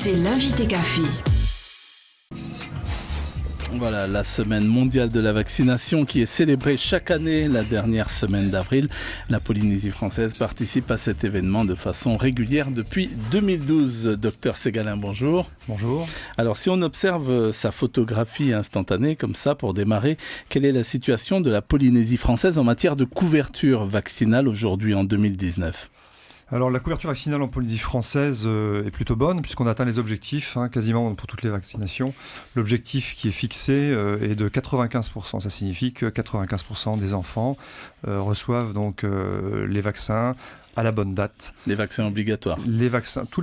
C'est l'invité café. Voilà, la semaine mondiale de la vaccination qui est célébrée chaque année, la dernière semaine d'avril. La Polynésie française participe à cet événement de façon régulière depuis 2012. Docteur Ségalin, bonjour. Bonjour. Alors, si on observe sa photographie instantanée, comme ça, pour démarrer, quelle est la situation de la Polynésie française en matière de couverture vaccinale aujourd'hui en 2019 ? Alors la couverture vaccinale en Polynésie française est plutôt bonne puisqu'on atteint les objectifs, quasiment pour toutes les vaccinations. L'objectif qui est fixé est de 95%. Ça signifie que 95% des enfants reçoivent donc les vaccins à la bonne date. Les vaccins obligatoires. Tous les vaccins. Tous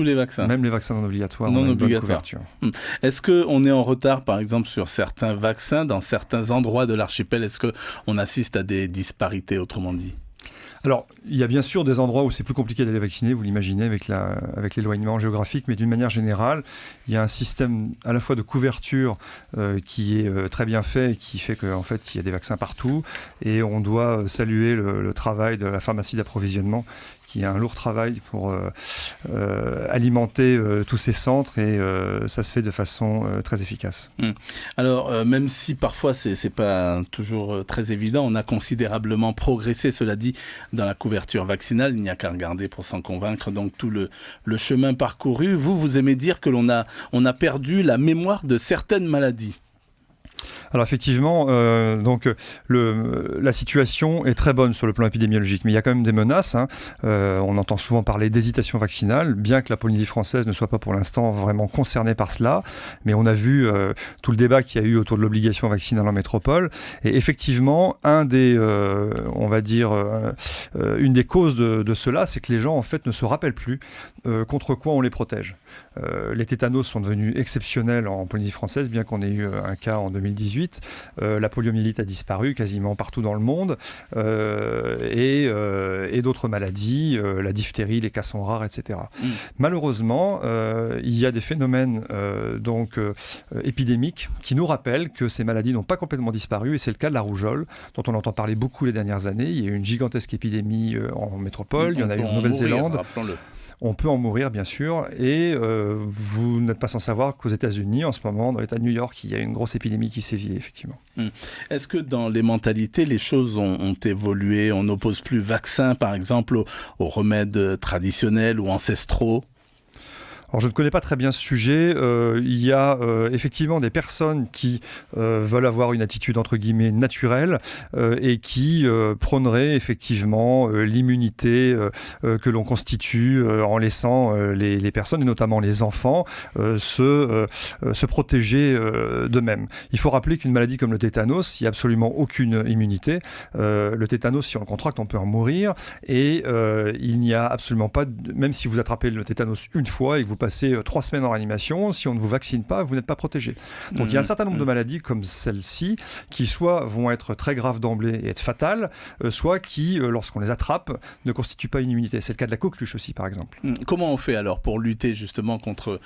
les vaccins. Même les vaccins non obligatoires. Non on a une obligatoires. bonne couverture. Est-ce qu'on est en retard, par exemple, sur certains vaccins dans certains endroits de l'archipel ? Est-ce qu'on assiste à des disparités, autrement dit ? Alors, il y a bien sûr des endroits où c'est plus compliqué d'aller vacciner, vous l'imaginez, avec l'éloignement géographique, mais d'une manière générale, il y a un système à la fois de couverture qui est très bien fait et qui fait qu'en fait, il y a des vaccins partout. Et on doit saluer le travail de la pharmacie d'approvisionnement, qui a un lourd travail pour alimenter tous ces centres et ça se fait de façon très efficace. Alors, même si parfois c'est pas toujours très évident, on a considérablement progressé, cela dit, dans la couverture vaccinale. Il n'y a qu'à regarder pour s'en convaincre. Donc tout le chemin parcouru. Vous aimez dire que on a perdu la mémoire de certaines maladies. Alors effectivement, la situation est très bonne sur le plan épidémiologique, mais il y a quand même des menaces. On entend souvent parler d'hésitation vaccinale, bien que la Polynésie française ne soit pas pour l'instant vraiment concernée par cela. Mais on a vu tout le débat qu'il y a eu autour de l'obligation vaccinale en métropole. Et effectivement, une des causes de cela, c'est que les gens en fait ne se rappellent plus contre quoi on les protège. Les tétanos sont devenus exceptionnels en Polynésie française, bien qu'on ait eu un cas en 2018. La poliomyélite a disparu quasiment partout dans le monde et d'autres maladies, la diphtérie, les cas sont rares, etc. Malheureusement, il y a des phénomènes épidémiques qui nous rappellent que ces maladies n'ont pas complètement disparu et c'est le cas de la rougeole dont on entend parler beaucoup les dernières années. Il y a eu une gigantesque épidémie en métropole, il y en a eu en Nouvelle-Zélande. On peut en mourir, bien sûr, et vous n'êtes pas sans savoir qu'aux États-Unis, en ce moment, dans l'État de New York, il y a une grosse épidémie qui sévit, effectivement. Est-ce que dans les mentalités, les choses ont évolué ? On n'oppose plus vaccin, par exemple, aux remèdes traditionnels ou ancestraux ? Alors, je ne connais pas très bien ce sujet. Il y a effectivement des personnes qui veulent avoir une attitude entre guillemets naturelle et qui prôneraient effectivement l'immunité que l'on constitue en laissant les personnes, et notamment les enfants, se protéger d'eux-mêmes. Il faut rappeler qu'une maladie comme le tétanos, il n'y a absolument aucune immunité. Le tétanos, si on le contracte, on peut en mourir. Et il n'y a absolument pas, même si vous attrapez le tétanos une fois et que vous passez 3 semaines en réanimation, si on ne vous vaccine pas, vous n'êtes pas protégé. Donc il y a un certain nombre de maladies comme celle-ci qui soit vont être très graves d'emblée et être fatales, soit qui, lorsqu'on les attrape, ne constituent pas une immunité. C'est le cas de la coqueluche aussi, par exemple. Comment on fait alors pour lutter justement contre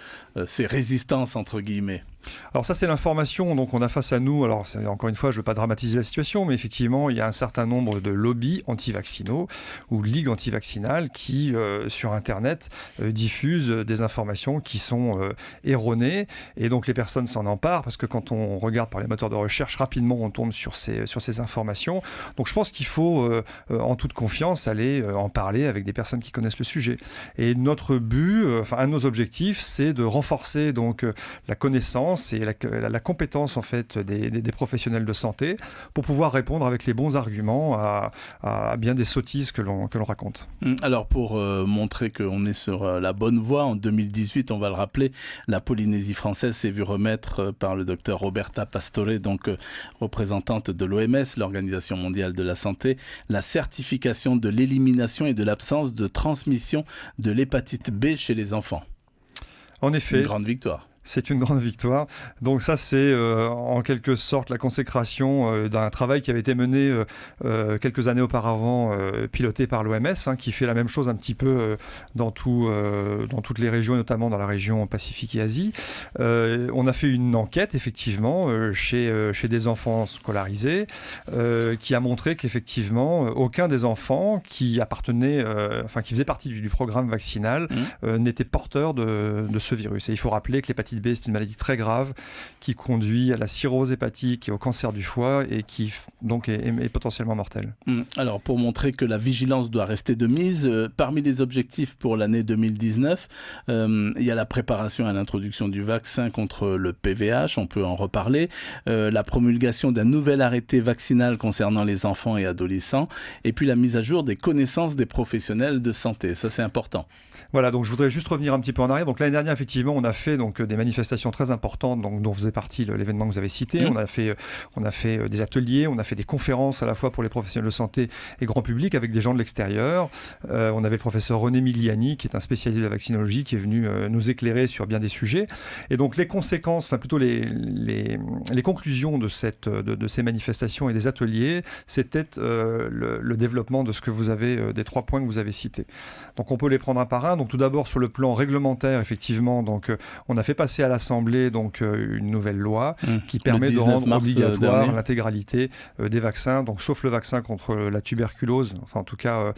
ces résistances, entre guillemets ? Alors ça, c'est l'information donc on a face à nous. Alors encore une fois, je ne veux pas dramatiser la situation, mais effectivement, il y a un certain nombre de lobbies anti-vaccinaux ou ligues anti-vaccinales qui, sur Internet, diffusent des informations qui sont erronées. Et donc les personnes s'en emparent parce que quand on regarde par les moteurs de recherche, rapidement on tombe sur ces informations. Donc je pense qu'il faut, en toute confiance, aller en parler avec des personnes qui connaissent le sujet. Et notre but, un de nos objectifs, c'est de renforcer donc la connaissance et la compétence en fait des professionnels de santé pour pouvoir répondre avec les bons arguments à bien des sottises que l'on raconte. Alors pour montrer qu'on est sur la bonne voie, en 2018, on va le rappeler, la Polynésie française s'est vue remettre par le docteur Roberta Pastore, donc représentante de l'OMS, l'Organisation mondiale de la santé, la certification de l'élimination et de l'absence de transmission de l'hépatite B chez les enfants. En effet. Une grande victoire. C'est une grande victoire. Donc ça, c'est en quelque sorte la consécration d'un travail qui avait été mené quelques années auparavant, piloté par l'OMS, qui fait la même chose un petit peu dans toutes les régions, notamment dans la région Pacifique et Asie. On a fait une enquête, effectivement, chez des enfants scolarisés, qui a montré qu'effectivement, aucun des enfants qui qui faisait partie du programme vaccinal n'était porteur de ce virus. Et il faut rappeler que l'hépatite B, c'est une maladie très grave qui conduit à la cirrhose hépatique et au cancer du foie et qui donc est potentiellement mortelle. Alors, pour montrer que la vigilance doit rester de mise, parmi les objectifs pour l'année 2019, il y a la préparation à l'introduction du vaccin contre le PVH, on peut en reparler, la promulgation d'un nouvel arrêté vaccinal concernant les enfants et adolescents, et puis la mise à jour des connaissances des professionnels de santé. Ça, c'est important. Voilà, donc je voudrais juste revenir un petit peu en arrière. Donc l'année dernière, effectivement, on a fait donc des manifestations très importantes, donc dont faisait partie l'événement que vous avez cité. On a fait des ateliers, on a fait des conférences à la fois pour les professionnels de santé et grand public avec des gens de l'extérieur. On avait le professeur René Miliani, qui est un spécialiste de la vaccinologie, qui est venu nous éclairer sur bien des sujets. Et donc les conséquences, enfin plutôt les conclusions de ces manifestations et des ateliers, c'était le développement de ce que vous avez, des 3 points que vous avez cités. Donc on peut les prendre un par un. Donc tout d'abord sur le plan réglementaire, effectivement, donc on a fait passer à l'Assemblée donc une nouvelle loi qui permet de rendre obligatoire l'intégralité des vaccins, donc sauf le vaccin contre la tuberculose, enfin en tout cas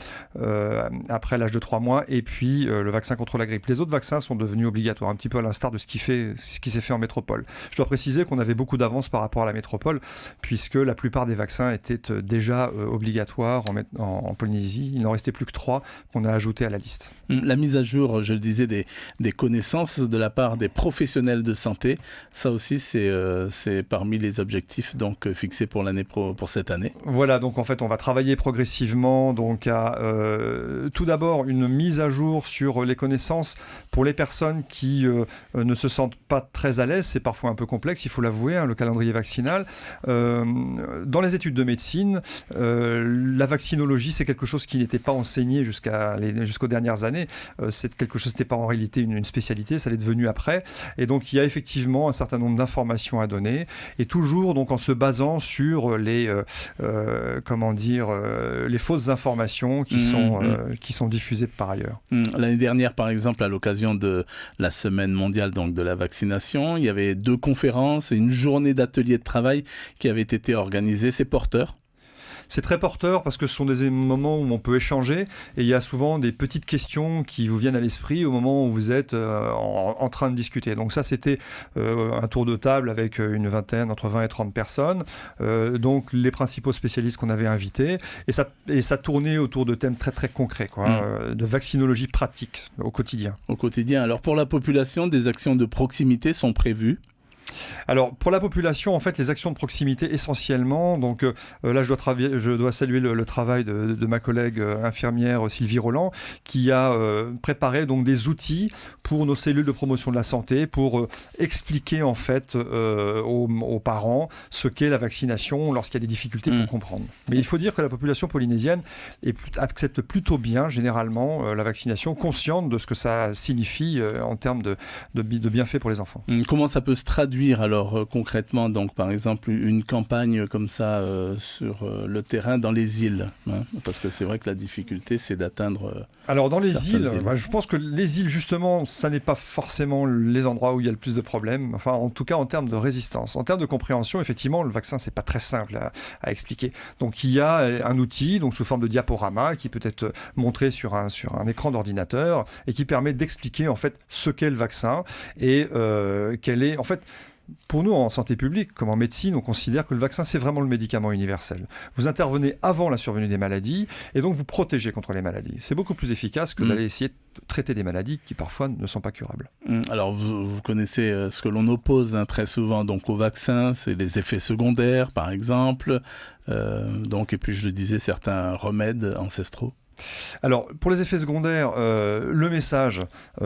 après l'âge de 3 mois, et puis le vaccin contre la grippe. Les autres vaccins sont devenus obligatoires, un petit peu à l'instar de ce qui s'est fait en métropole. Je dois préciser qu'on avait beaucoup d'avance par rapport à la métropole, puisque la plupart des vaccins étaient déjà obligatoires en Polynésie. Il n'en restait plus que 3 qu'on a ajoutés à la liste. La mise à jour, je le disais, des connaissances de la part des professionnels de santé, ça aussi c'est parmi les objectifs donc fixés pour cette année. Voilà, donc en fait on va travailler progressivement donc à tout d'abord une mise à jour sur les connaissances pour les personnes qui ne se sentent pas très à l'aise. C'est parfois un peu complexe, il faut l'avouer, le calendrier vaccinal. Dans les études de médecine, la vaccinologie, c'est quelque chose qui n'était pas enseigné jusqu'aux dernières années. C'est quelque chose qui n'était pas en réalité une spécialité, ça l'est devenu après. Et donc il y a effectivement un certain nombre d'informations à donner, et toujours donc en se basant sur les fausses informations qui sont diffusées par ailleurs. L'année dernière, par exemple, à l'occasion de la semaine mondiale donc de la vaccination, il y avait 2 conférences et une journée d'atelier de travail qui avaient été organisées. C'est porteur. C'est très porteur parce que ce sont des moments où on peut échanger, et il y a souvent des petites questions qui vous viennent à l'esprit au moment où vous êtes en train de discuter. Donc ça, c'était un tour de table avec une vingtaine, entre 20 et 30 personnes, donc les principaux spécialistes qu'on avait invités, et ça tournait autour de thèmes très très concrets, de vaccinologie pratique au quotidien. Au quotidien. Alors pour la population, des actions de proximité sont prévues? Alors pour la population, en fait, les actions de proximité essentiellement, donc là je dois saluer le travail de ma collègue infirmière Sylvie Roland, qui a préparé donc des outils pour nos cellules de promotion de la santé, pour expliquer en fait aux parents ce qu'est la vaccination lorsqu'il y a des difficultés pour comprendre. Mais il faut dire que la population polynésienne accepte plutôt bien généralement la vaccination, consciente de ce que ça signifie en termes de bienfaits pour les enfants. Comment ça peut se traduire alors concrètement, donc par exemple une campagne comme ça sur le terrain dans les îles, parce que c'est vrai que la difficulté c'est d'atteindre. Alors dans les îles, je pense que les îles justement, ça n'est pas forcément les endroits où il y a le plus de problèmes. Enfin, en tout cas en termes de résistance, en termes de compréhension, effectivement, le vaccin c'est pas très simple à expliquer. Donc il y a un outil, donc sous forme de diaporama, qui peut être montré sur un écran d'ordinateur et qui permet d'expliquer en fait ce qu'est le vaccin et quel est en fait. Pour nous, en santé publique, comme en médecine, on considère que le vaccin, c'est vraiment le médicament universel. Vous intervenez avant la survenue des maladies, et donc vous protégez contre les maladies. C'est beaucoup plus efficace que d'aller essayer de traiter des maladies qui parfois ne sont pas curables. Alors, vous connaissez ce que l'on oppose très souvent donc, au vaccin, c'est les effets secondaires, par exemple, et puis je le disais, certains remèdes ancestraux. Alors, pour les effets secondaires, le message,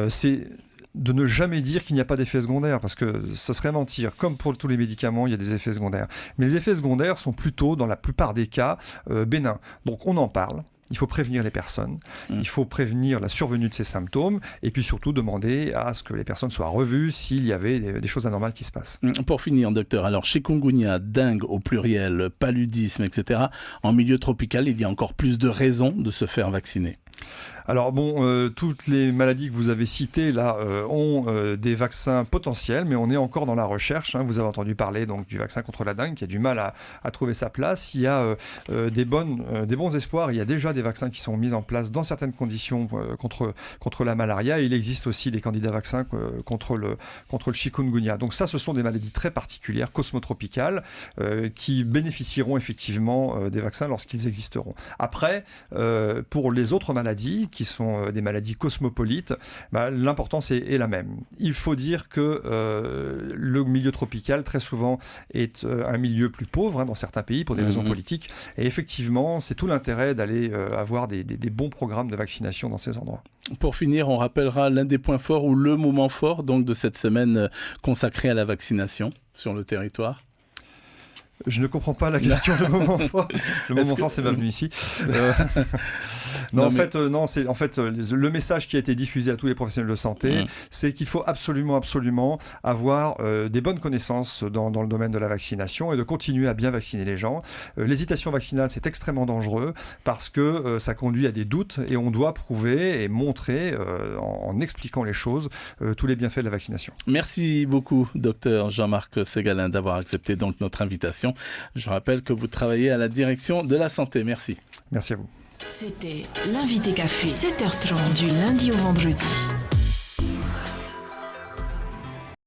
c'est de ne jamais dire qu'il n'y a pas d'effets secondaires, parce que ce serait mentir. Comme pour tous les médicaments, il y a des effets secondaires. Mais les effets secondaires sont plutôt, dans la plupart des cas, bénins. Donc on en parle. Il faut prévenir les personnes, il faut prévenir la survenue de ces symptômes et puis surtout demander à ce que les personnes soient revues s'il y avait des choses anormales qui se passent. Pour finir, docteur, alors chikungunya, dengue au pluriel, paludisme, etc., en milieu tropical, il y a encore plus de raisons de se faire vacciner. Alors bon, toutes les maladies que vous avez citées là ont des vaccins potentiels, mais on est encore dans la recherche. Vous avez entendu parler donc du vaccin contre la dengue qui a du mal à trouver sa place. Il y a des bons espoirs. Il y a déjà des vaccins qui sont mis en place dans certaines conditions contre la malaria. Et il existe aussi des candidats vaccins contre le chikungunya. Donc ça, ce sont des maladies très particulières, cosmotropicales, qui bénéficieront effectivement des vaccins lorsqu'ils existeront. Après, pour les autres maladies, qui sont des maladies cosmopolites, l'importance est la même. Il faut dire que le milieu tropical, très souvent, est un milieu plus pauvre dans certains pays pour des raisons politiques. Et effectivement, c'est tout l'intérêt d'aller avoir des bons programmes de vaccination dans ces endroits. Pour finir, on rappellera l'un des points forts ou le moment fort donc, de cette semaine consacrée à la vaccination sur le territoire. Je ne comprends pas la question, le moment fort. Le moment fort, c'est venu ici. Le message qui a été diffusé à tous les professionnels de santé, c'est qu'il faut absolument avoir des bonnes connaissances dans le domaine de la vaccination et de continuer à bien vacciner les gens. L'hésitation vaccinale, c'est extrêmement dangereux parce que ça conduit à des doutes et on doit prouver et montrer, en expliquant les choses, tous les bienfaits de la vaccination. Merci beaucoup, docteur Jean-Marc Ségalin, d'avoir accepté donc notre invitation. Je rappelle que vous travaillez à la direction de la santé. Merci. Merci à vous. C'était l'invité café, 7h30 du lundi au vendredi.